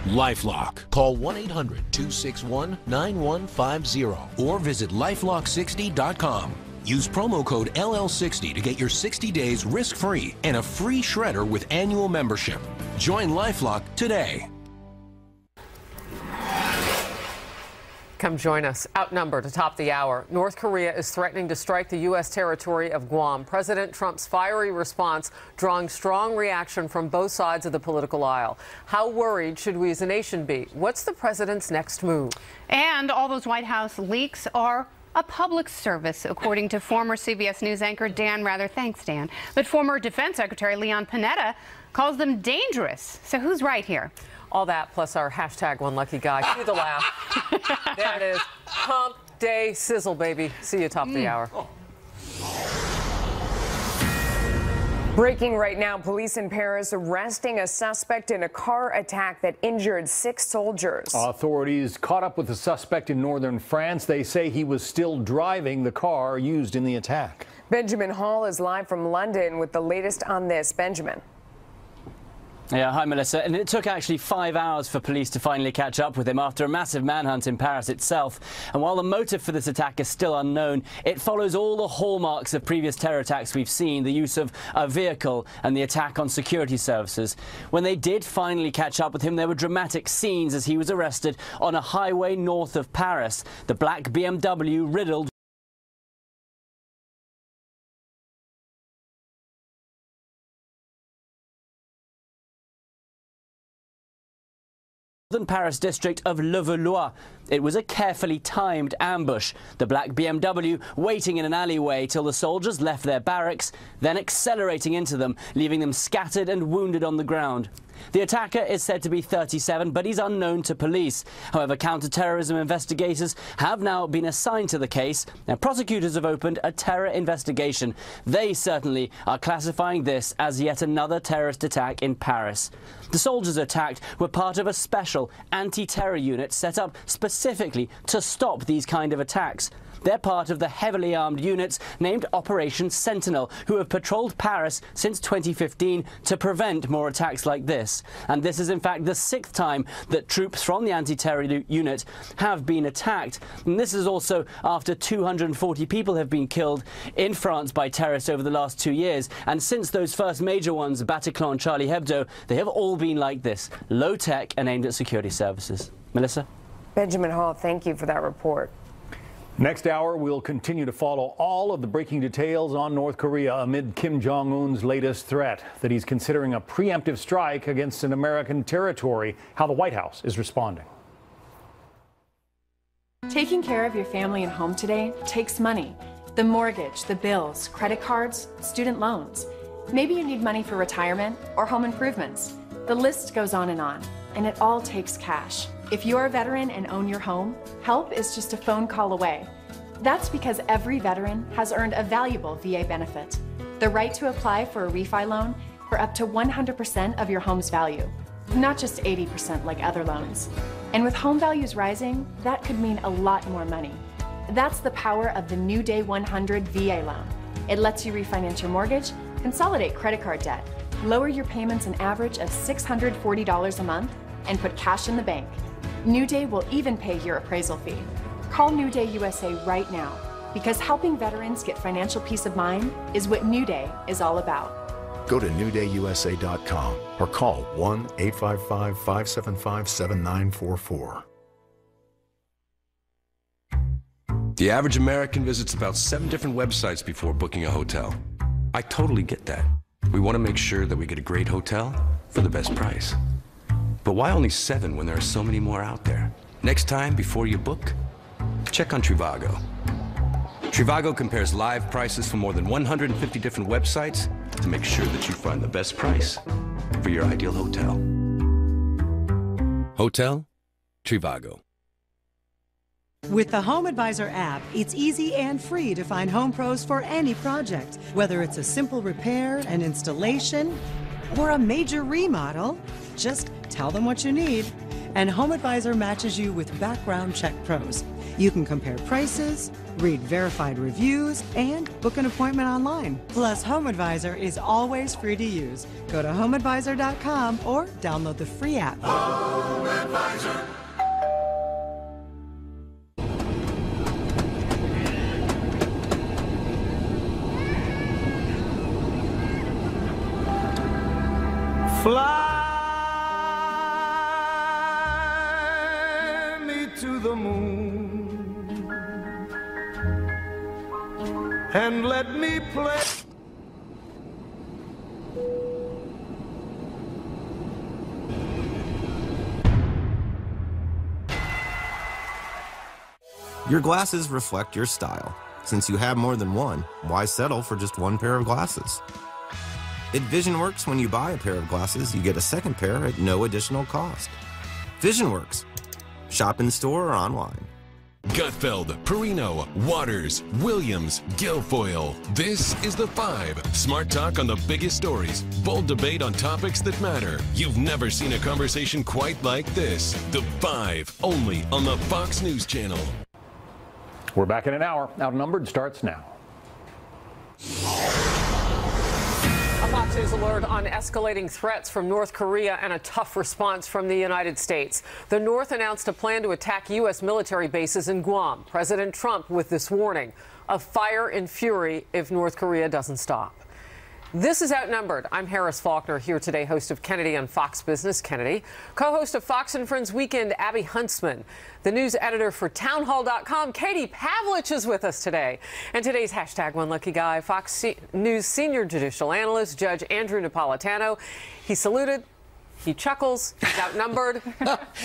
LifeLock. Call 1-800-261-9150 or visit LifeLock60.com. Use promo code LL60 to get your 60 days risk-free and a free shredder with annual membership. Join LifeLock today. Come join us. Outnumbered to top the hour, North Korea is threatening to strike the U.S. territory of Guam. President Trump's fiery response drawing strong reaction from both sides of the political aisle. How worried should we as a nation be? What's the president's next move? And all those White House leaks are a public service, according to former CBS News anchor Dan Rather. Thanks, Dan. But former Defense Secretary Leon Panetta calls them dangerous. So who's right here? All that plus our hashtag one lucky guy. Cue the laugh. There it is. Hump day sizzle, baby. See you top of the hour. Breaking right now, police in Paris arresting a suspect in a car attack that injured 6 soldiers. Authorities caught up with the suspect in northern France. They say he was still driving the car used in the attack. Benjamin Hall is live from London with the latest on this. Benjamin. Yeah, hi, Melissa. And it took actually 5 hours for police to finally catch up with him after a massive manhunt in Paris itself. And while the motive for this attack is still unknown, it follows all the hallmarks of previous terror attacks we've seen, the use of a vehicle and the attack on security services. When they did finally catch up with him, there were dramatic scenes as he was arrested on a highway north of Paris. The black BMW riddled Paris district of Levallois. It was a carefully timed ambush. The black BMW waiting in an alleyway till the soldiers left their barracks, then accelerating into them, leaving them scattered and wounded on the ground. The attacker is said to be 37, but he's unknown to police. However, counter-terrorism investigators have now been assigned to the case, and prosecutors have opened a terror investigation. They certainly are classifying this as yet another terrorist attack in Paris. The soldiers attacked were part of a special anti-terror unit set up specifically to stop these kind of attacks. They're part of the heavily armed units named Operation Sentinel, who have patrolled Paris since 2015 to prevent more attacks like this. And this is in fact the 6th time that troops from the anti-terror unit have been attacked. And this is also after 240 people have been killed in France by terrorists over the last 2 years. And since those first major ones, Bataclan, Charlie Hebdo, they have all been like this, low-tech and aimed at security services. Melissa? Benjamin Hall, thank you for that report. Next hour, we'll continue to follow all of the breaking details on North Korea amid Kim Jong-un's latest threat that he's considering a preemptive strike against an American territory, how the White House is responding. Taking care of your family and home today takes money. The mortgage, the bills, credit cards, student loans. Maybe you need money for retirement or home improvements. The list goes on, and it all takes cash. If you're a veteran and own your home, help is just a phone call away. That's because every veteran has earned a valuable VA benefit, the right to apply for a refi loan for up to 100% of your home's value, not just 80% like other loans. And with home values rising, that could mean a lot more money. That's the power of the New Day 100 VA loan. It lets you refinance your mortgage, consolidate credit card debt, lower your payments an average of $640 a month, and put cash in the bank. New Day will even pay your appraisal fee. Call New Day USA right now, because helping veterans get financial peace of mind is what New Day is all about. Go to newdayusa.com or call 1-855-575-7944. The average American visits about 7 different websites before booking a hotel. I totally get that. We want to make sure that we get a great hotel for the best price. But why only 7 when there are so many more out there? Next time, before you book, check on Trivago. Trivago compares live prices from more than 150 different websites to make sure that you find the best price for your ideal hotel. Hotel Trivago. With the Home Advisor app, it's easy and free to find home pros for any project. Whether it's a simple repair, an installation, or a major remodel, just tell them what you need, and Home Advisor matches you with background check pros. You can compare prices, read verified reviews, and book an appointment online. Plus, Home Advisor is always free to use. Go to homeadvisor.com or download the free app. Home Advisor. Fly me to the moon and let me play. Your glasses reflect your style. Since you have more than one, why settle for just one pair of glasses? At VisionWorks, when you buy a pair of glasses, you get a second pair at no additional cost. VisionWorks. Shop in store or online. Gutfeld, Perino, Waters, Williams, Guilfoyle. This is The Five. Smart talk on the biggest stories. Bold debate on topics that matter. You've never seen a conversation quite like this. The Five, only on the Fox News Channel. We're back in an hour. Outnumbered starts now. A Fox News alert on escalating threats from North Korea and a tough response from the United States. The North announced a plan to attack U.S. military bases in Guam. President Trump with this warning of fire and fury if North Korea doesn't stop. This is Outnumbered. I'm Harris Faulkner, here today, host of Kennedy on Fox Business Kennedy, co-host of Fox & Friends Weekend, Abby Huntsman, the news editor for townhall.com, Katie Pavlich is with us today, and today's hashtag One Lucky Guy, Fox News senior judicial analyst, Judge Andrew Napolitano. He saluted. He chuckles. He's outnumbered.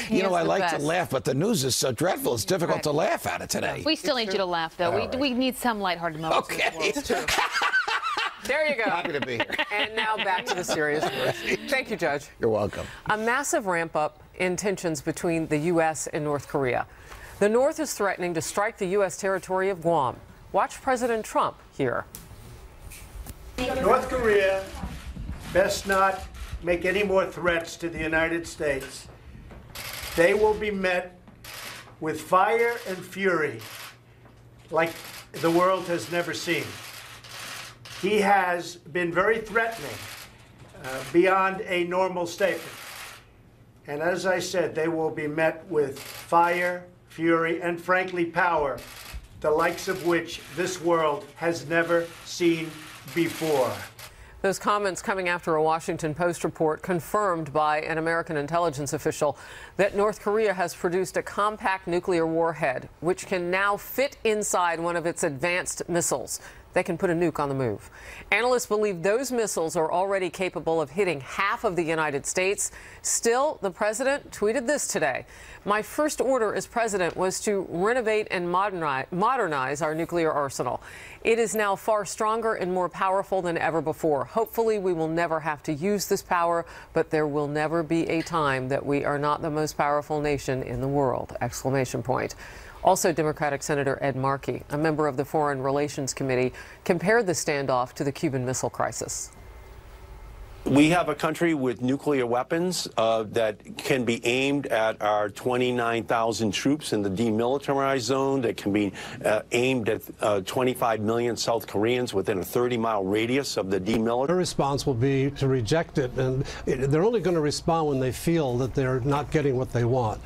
You know, I like to laugh, but the news is so dreadful, it's difficult to laugh at it today. We still need you to laugh, though. We need some lighthearted moments. Okay. There you go. Happy to be here. And now back to the serious work. Thank you, Judge. You're welcome. A massive ramp up in tensions between the U.S. and North Korea. The North is threatening to strike the U.S. territory of Guam. Watch President Trump here. North Korea best not make any more threats to the United States. They will be met with fire and fury like the world has never seen. He has been very threatening beyond a normal statement. And as I said, they will be met with fire, fury, and frankly, power, the likes of which this world has never seen before. Those comments coming after a Washington Post report confirmed by an American intelligence official that North Korea has produced a compact nuclear warhead, which can now fit inside one of its advanced missiles. They can put a nuke on the move. Analysts believe those missiles are already capable of hitting half of the United States. Still, the president tweeted this today. My first order as president was to renovate and modernize our nuclear arsenal. It is now far stronger and more powerful than ever before. Hopefully, we will never have to use this power, but there will never be a time that we are not the most powerful nation in the world! Exclamation point. Also, Democratic Senator Ed Markey, a member of the Foreign Relations Committee, compared the standoff to the Cuban Missile Crisis. We have a country with nuclear weapons that can be aimed at our 29,000 troops in the demilitarized zone, that can be aimed at 25 million South Koreans within a 30-mile radius of the demilitarized. Their response will be to reject it, and they're only going to respond when they feel that they're not getting what they want.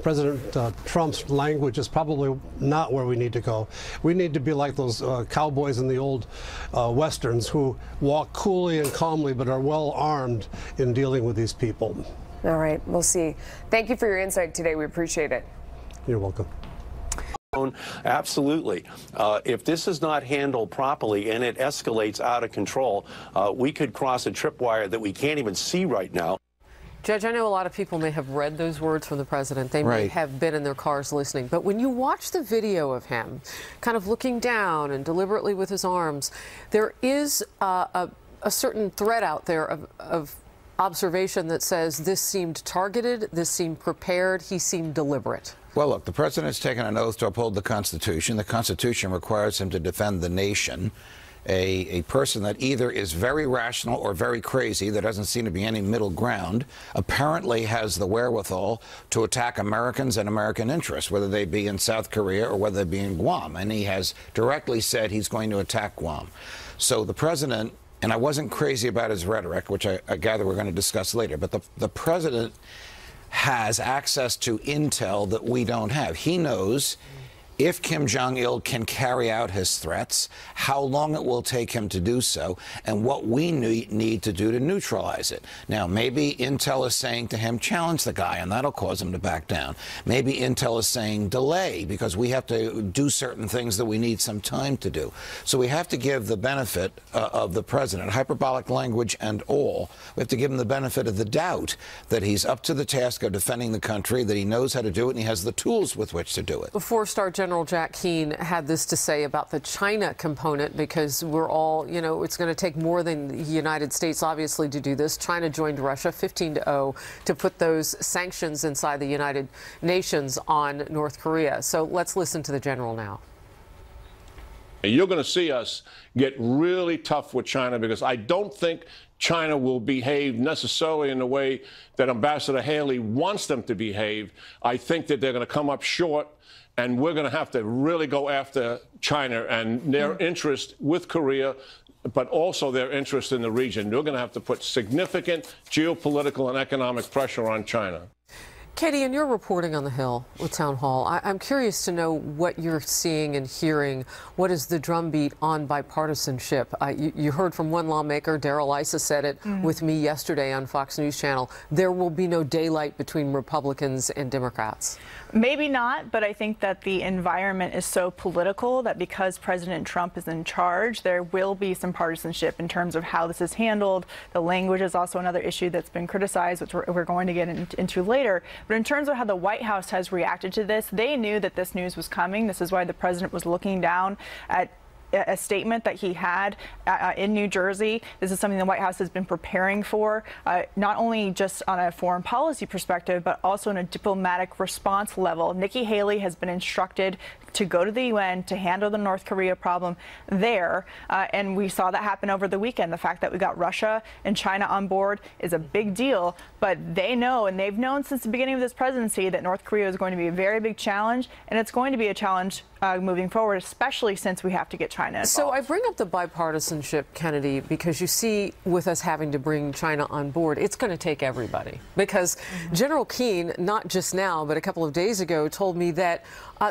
President Trump's language is probably not where we need to go. We need to be like those cowboys in the old westerns who walk coolly and calmly but are well armed in dealing with these people. All right, we'll see. Thank you for your insight today. We appreciate it. You're welcome. Absolutely. If this is not handled properly and it escalates out of control, we could cross a tripwire that we can't even see right now. Judge, I know a lot of people may have read those words from the president. They may have been in their cars listening. But when you watch the video of him kind of looking down and deliberately with his arms, there is a certain thread out there of observation that says this seemed targeted, this seemed prepared, he seemed deliberate. Well, look, the president's taken an oath to uphold the Constitution. The Constitution requires him to defend the nation. A person that either is very rational or very crazy, there doesn't seem to be any middle ground, apparently has the wherewithal to attack Americans and American interests, whether they be in South Korea or whether they be in Guam. And he has directly said he's going to attack Guam. So the president, and I wasn't crazy about his rhetoric, which I gather we're going to discuss later, but the president has access to intel that we don't have. He knows if Kim Jong-il can carry out his threats, how long it will take him to do so, and what we need to do to neutralize it. Now, maybe Intel is saying to him, challenge the guy, and that'll cause him to back down. Maybe Intel is saying, delay, because we have to do certain things that we need some time to do. So we have to give the benefit of the president, hyperbolic language and all. We have to give him the benefit of the doubt that he's up to the task of defending the country, that he knows how to do it, and he has the tools with which to do it. Four-star General Jack Keane had this to say about the China component, because we're all, you know, it's going to take more than the United States, obviously, to do this. China joined Russia 15-0 to put those sanctions inside the United Nations on North Korea. So let's listen to the general now. You're going to see us get really tough with China, because I don't think China will behave necessarily in the way that Ambassador Haley wants them to behave. I think that they're going to come up short, and we're going to have to really go after China and their interest with Korea, but also their interest in the region. We're going to have to put significant geopolitical and economic pressure on China. Katie, in your reporting on the Hill with Town Hall, I'm curious to know what you're seeing and hearing. What is the drumbeat on bipartisanship? You heard from one lawmaker, Darrell Issa said it with me yesterday on Fox News Channel. There will be no daylight between Republicans and Democrats. Maybe not, but I think that the environment is so political that because President Trump is in charge, there will be some partisanship in terms of how this is handled. The language is also another issue that's been criticized, which we're going to get into later. But in terms of how the White House has reacted to this, they knew that this news was coming. This is why the president was looking down at a statement that he had in New Jersey. This is something the White House has been preparing for, not only just on a foreign policy perspective, but also in a diplomatic response level. Nikki Haley has been instructed to go to the UN to handle the North Korea problem there. And we saw that happen over the weekend. The fact that we got Russia and China on board is a big deal. But they know, and they've known since the beginning of this presidency, that North Korea is going to be a very big challenge. And it's going to be a challenge moving forward, especially since we have to get China involved. So I bring up the bipartisanship, Kennedy, because you see, with us having to bring China on board, it's going to take everybody. Because General Keane, not just now, but a couple of days ago, told me that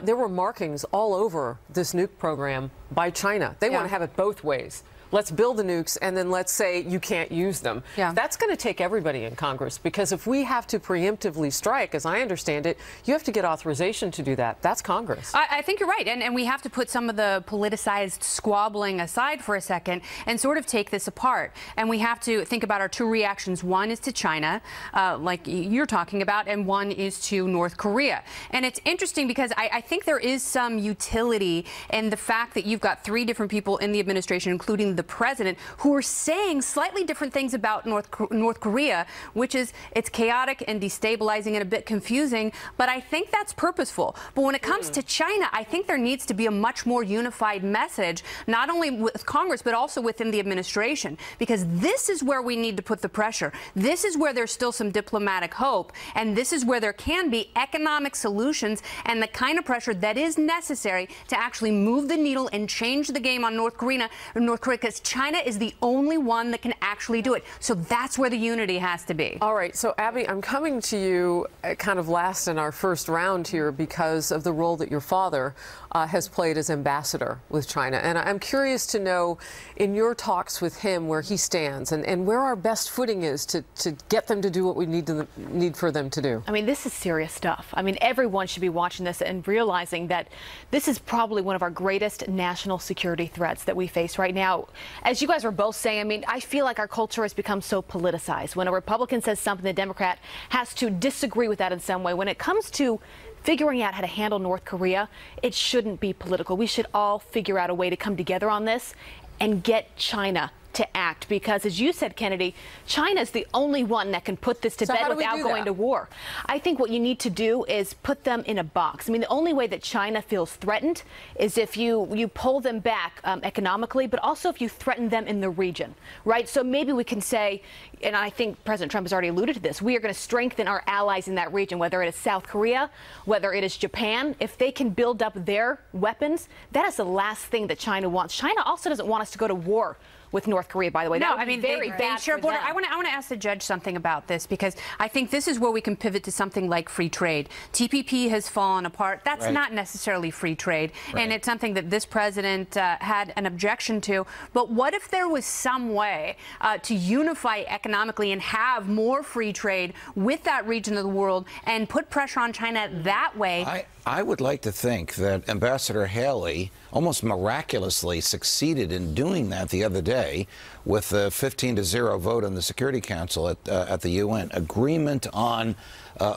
there were markings all over this nuke program by China. They want to have it both ways. Let's build the nukes, and then let's say you can't use them. That's going to take everybody in Congress, because if we have to preemptively strike, as I understand it, you have to get authorization to do that. That's Congress. I think you're right, and we have to put some of the politicized squabbling aside for a second and sort of take this apart. And we have to think about our two reactions. One is to China, like you're talking about, and one is to North Korea. And it's interesting because I think there is some utility in the fact that you've got three different people in the administration, including the president who are saying slightly different things about North Korea, which is it's chaotic and destabilizing and a bit confusing, but I think that's purposeful. But when it comes to China, I think there needs to be a much more unified message, not only with Congress, but also within the administration, because this is where we need to put the pressure. This is where there's still some diplomatic hope, and this is where there can be economic solutions and the kind of pressure that is necessary to actually move the needle and change the game on North Korea, because China is the only one that can actually do it. So that's where the unity has to be. All right. So, Abby, I'm coming to you kind of last in our first round here because of the role that your father has played as ambassador with China. And I'm curious to know, in your talks with him, where he stands and where our best footing is to get them to do what we need for them to do. I mean, this is serious stuff. I mean, everyone should be watching this and realizing that this is probably one of our greatest national security threats that we face right now. As you guys were both saying, I mean, I feel like our culture has become so politicized. When a Republican says something, the Democrat has to disagree with that in some way. When it comes to figuring out how to handle North Korea, it shouldn't be political. We should all figure out a way to come together on this and get China to act, because as you said, Kennedy, China is the only one that can put this to bed without going to war. I think what you need to do is put them in a box. I mean, the only way that China feels threatened is if you pull them back economically, but also if you threaten them in the region, right? So maybe we can say, and I think President Trump has already alluded to this, we are going to strengthen our allies in that region, whether it is South Korea, whether it is Japan. If they can build up their weapons, that is the last thing that China wants. China also doesn't want us to go to war with North Korea, by the way. No, I mean, they share a border. I want to ask the judge something about this, because I think this is where we can pivot to something like free trade. TPP has fallen apart. That's not necessarily free trade, and it's something that this president had an objection to. But what if there was some way to unify economically and have more free trade with that region of the world and put pressure on China that way? I would like to think that Ambassador Haley almost miraculously succeeded in doing that the other day with the 15-0 vote on the Security Council at the UN. Agreement on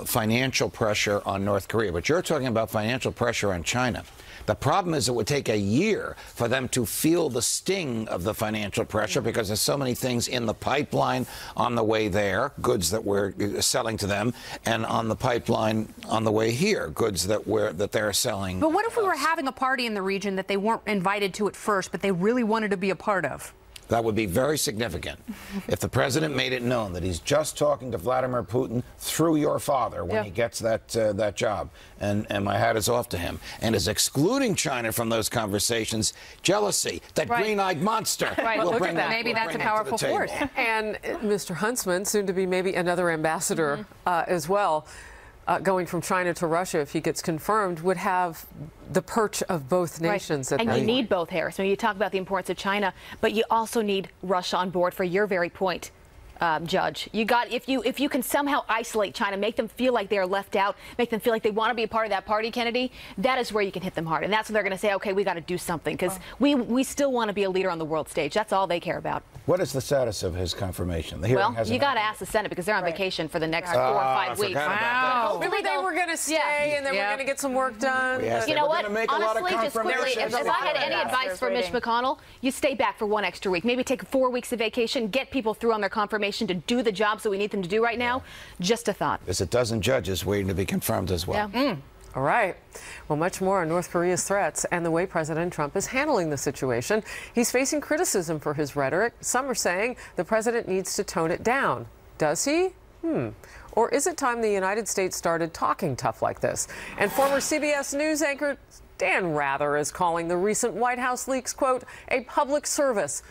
financial pressure on North Korea. But you're talking about financial pressure on China. The problem is it would take a year for them to feel the sting of the financial pressure, because there's so many things in the pipeline on the way there, goods that we're selling to them, and on the pipeline on the way here, goods that they're selling. But what if we were having a party in the region that they weren't invited to at first, but they really wanted to be a part of? That would be very significant if the president made it known that he's just talking to Vladimir Putin through your father when he gets that job. And my hat is off to him. And is excluding China from those conversations. Jealousy, that green-eyed monster. Will bring that. Maybe that's a powerful force. And Mr. Huntsman, soon to be maybe another ambassador as well, going from China to Russia, if he gets confirmed, would have the perch of both nations. And you need both, Harris. I mean, you talk about the importance of China, but you also need Russia on board for your very point. Judge, if you can somehow isolate China, make them feel like they are left out, make them feel like they want to be a part of that party, Kennedy, that is where you can hit them hard. And that's when they're going to say, okay, we got to do something, because we still want to be a leader on the world stage. That's all they care about. What is the status of his confirmation? The hearing you got to ask the Senate, because they're on vacation for the next 4 or 5 weeks. Wow. Maybe they were going to stay and then we're going to get some work done. You know what? Honestly, just quickly, if I had any advice for Mitch McConnell, you stay back for 1 extra week. Maybe take 4 weeks of vacation, get people through on their confirmation to do the jobs that we need them to do right now. Just a thought. There's a dozen judges waiting to be confirmed as well. All right. Well, much more on North Korea's threats and the way President Trump is handling the situation. He's facing criticism for his rhetoric. Some are saying the president needs to tone it down. Does he? Or is it time the United States started talking tough like this? And former CBS News anchor Dan Rather is calling the recent White House leaks, quote, a public service.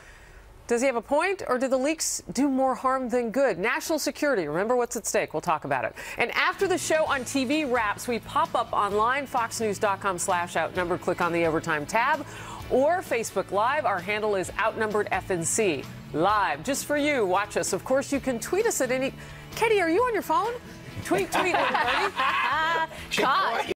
Does he have a point, or do the leaks do more harm than good? National security, remember what's at stake. We'll talk about it. And after the show on TV wraps, we pop up online, foxnews.com/outnumbered. Click on the Overtime tab, or Facebook Live. Our handle is OutnumberedFNC. Live, just for you. Watch us. Of course, you can tweet us at any... Katie, are you on your phone? Tweet, 1:30.